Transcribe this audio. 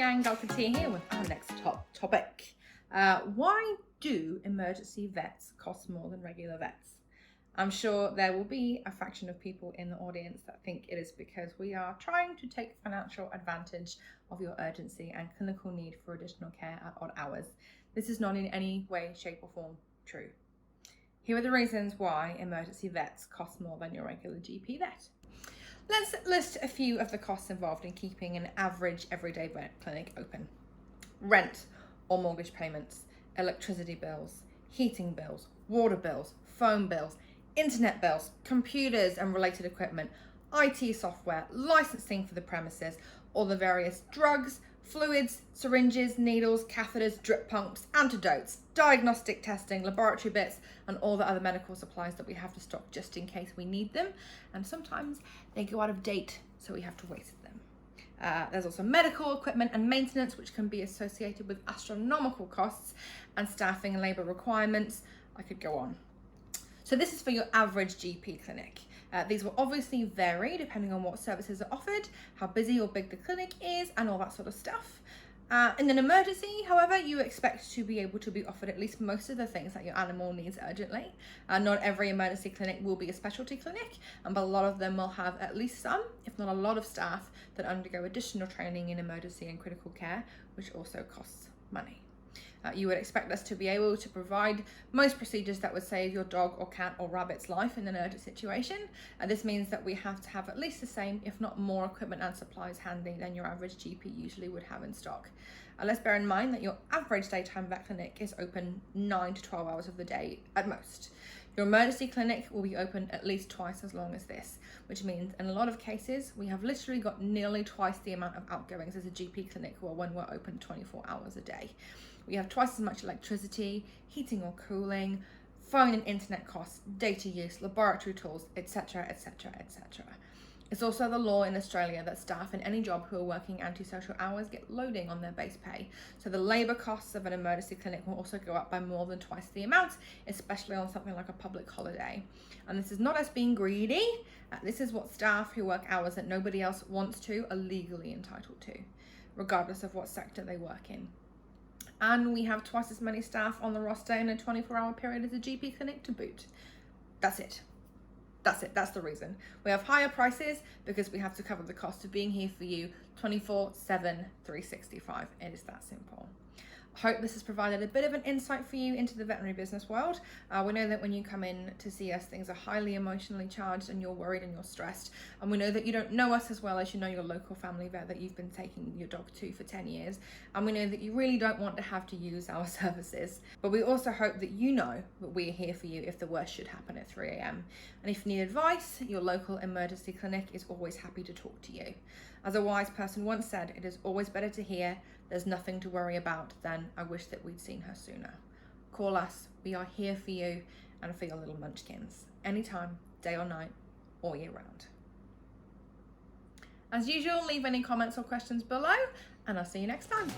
gang, Dr. Tia here with our next topic. Why do emergency vets cost more than regular vets? I'm sure there will be a fraction of people in the audience that think it is because we are trying to take financial advantage of your urgency and clinical need for additional care at odd hours. This is not in any way, shape or form true. Here are the reasons why emergency vets cost more than your regular GP vet. Let's list a few of the costs involved in keeping an average everyday vet clinic open. Rent or mortgage payments, electricity bills, heating bills, water bills, phone bills, internet bills, computers and related equipment, IT software, licensing for the premises, all the various drugs, fluids, syringes, needles, catheters, drip pumps, antidotes, diagnostic testing, laboratory bits, and all the other medical supplies that we have to stock just in case we need them. And sometimes they go out of date, so we have to waste them. There's also medical equipment and maintenance, which can be associated with astronomical costs, and staffing and labour requirements. I could go on. So this is for your average GP clinic. These will obviously vary depending on what services are offered, how busy or big the clinic is, and all that sort of stuff. In an emergency, however, you expect to be able to be offered at least most of the things that your animal needs urgently. Not every emergency clinic will be a specialty clinic, but a lot of them will have at least some, if not a lot of staff that undergo additional training in emergency and critical care, which also costs money. You would expect us to be able to provide most procedures that would save your dog or cat or rabbit's life in an urgent situation. This means that we have to have at least the same, if not more, equipment and supplies handy than your average GP usually would have in stock. Let's bear in mind that your average daytime vet clinic is open 9 to 12 hours of the day at most. Your emergency clinic will be open at least twice as long as this, which means in a lot of cases, we have literally got nearly twice the amount of outgoings as a GP clinic when we're open 24 hours a day. We have twice as much electricity, heating or cooling, phone and internet costs, data use, laboratory tools, etc, etc, etc. It's also the law in Australia that staff in any job who are working antisocial hours get loading on their base pay. So the labour costs of an emergency clinic will also go up by more than twice the amount, especially on something like a public holiday. And this is not us being greedy. This is what staff who work hours that nobody else wants to are legally entitled to, regardless of what sector they work in. And we have twice as many staff on the roster in a 24-hour period as a GP clinic to boot. That's it. That's the reason. We have higher prices because we have to cover the cost of being here for you 24/7, 365. It is that simple. I hope this has provided a bit of an insight for you into the veterinary business world. We know that when you come in to see us, things are highly emotionally charged and you're worried and you're stressed. And we know that you don't know us as well as you know your local family vet that you've been taking your dog to for 10 years. And we know that you really don't want to have to use our services. But we also hope that you know that we're here for you if the worst should happen at 3 a.m. And if you need advice, your local emergency clinic is always happy to talk to you. As a wise person once said, it is always better to hear there's nothing to worry about than I wish that we'd seen her sooner. Call us, we are here for you and for your little munchkins, anytime, day or night, all year round. As usual, leave any comments or questions below and I'll see you next time.